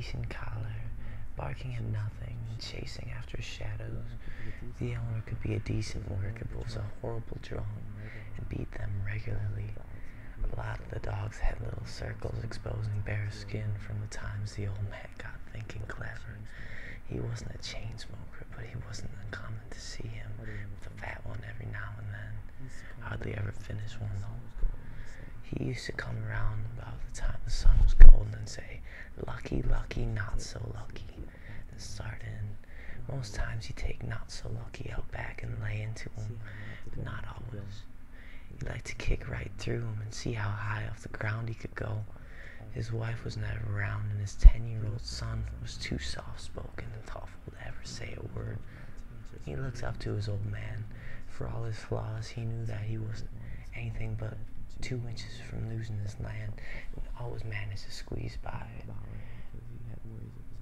decent collar, barking at nothing and chasing after shadows. The owner could be a decent worker, but was a horrible drunk and beat them regularly. A lot of the dogs had little circles exposing bare skin from the times the old man got thinking clever. He wasn't a chain smoker, but he wasn't uncommon to see him with a fat one every now and then. Hardly ever finished one though. He used to come around about the time the sun was golden and say, "Lucky, lucky, not so lucky," and start in. Most times he'd take not so lucky out back and lay into him, but not always. He liked to kick right through him and see how high off the ground he could go. His wife was never around, and his 10-year-old son was too soft-spoken and thoughtful to ever say a word. He looked up to his old man. For all his flaws, he knew that he wasn't anything but 2 inches from losing his land, and always managed to squeeze by.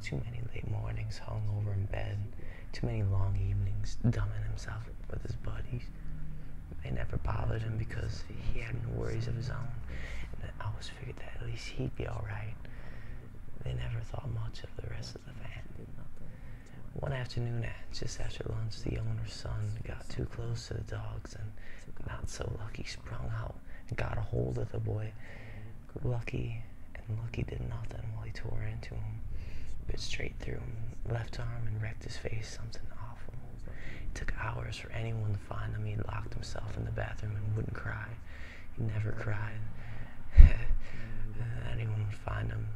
Too many late mornings hung over in bed, too many long evenings dumbing himself with his buddies. They never bothered him because he had no worries of his own, and I always figured that at least he'd be alright. They never thought much of the rest of the family. One afternoon, just after lunch, the owner's son got too close to the dogs, and not so lucky sprung out and got a hold of the boy. Lucky did nothing while he tore into him, bit straight through him, left arm, and wrecked his face something awful. It took hours for anyone to find him. He locked himself in the bathroom and wouldn't cry. He never cried. Anyone would find him.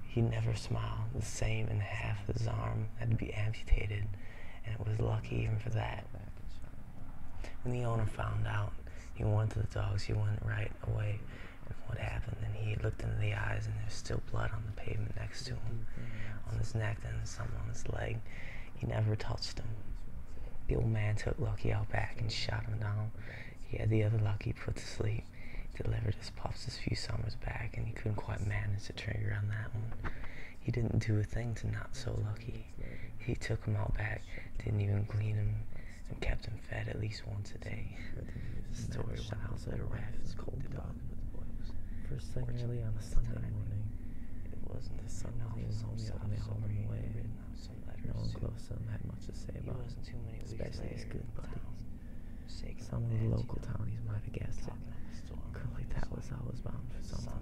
He never smiled the same, and half his arm had to be amputated, and it was lucky even for that. When the owner found out, he went to the dogs. He went right away. And what happened? And he looked into the eyes, and there's still blood on the pavement next to him, on his neck, and some on his leg. He never touched him. The old man took Lucky out back and shot him down. He had the other Lucky put to sleep. He delivered his pups a few summers back, and he couldn't quite manage the trigger on that one. He didn't do a thing to Not So Lucky. He took him out back, didn't even clean him, and kept him fed at least once a day. The story went out that a rabbit's cold dog. First thing early on a Sunday morning, It wasn't the sun was even home yet when they all went away. No one close to him had much to say about it, especially his good buddies. Some of the local townies might have guessed it. A girl like that was always bound for something,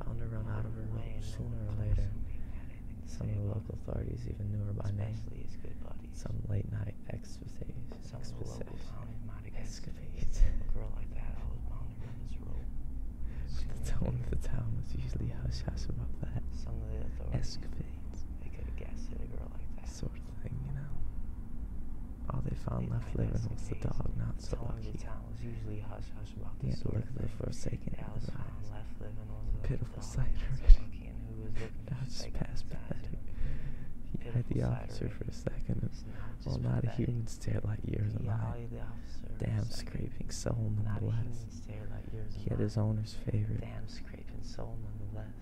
bound to run out of her road sooner or later. Some of the local authorities even knew her by name. Some late night escapades. The tone of the town was usually hush-hush about that. Escapades. They could have guessed it, a girl like that. Sort of thing, you know. All they found left living was the dog, Not So Lucky. He had to look at the forsaken eyes. Pitiful sight already. Now it's just past pathetic. He eyed the officer for a second, and while not a human stared like years of life. Damn scraping soul nonetheless. He had his owner's favorite. Damn scraping soul nonetheless.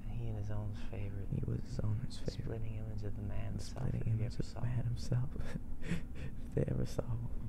And he and his owner's favorite. He was his owner's favorite. Splitting image of the man himself. Splitting image of the man himself. If they ever saw one.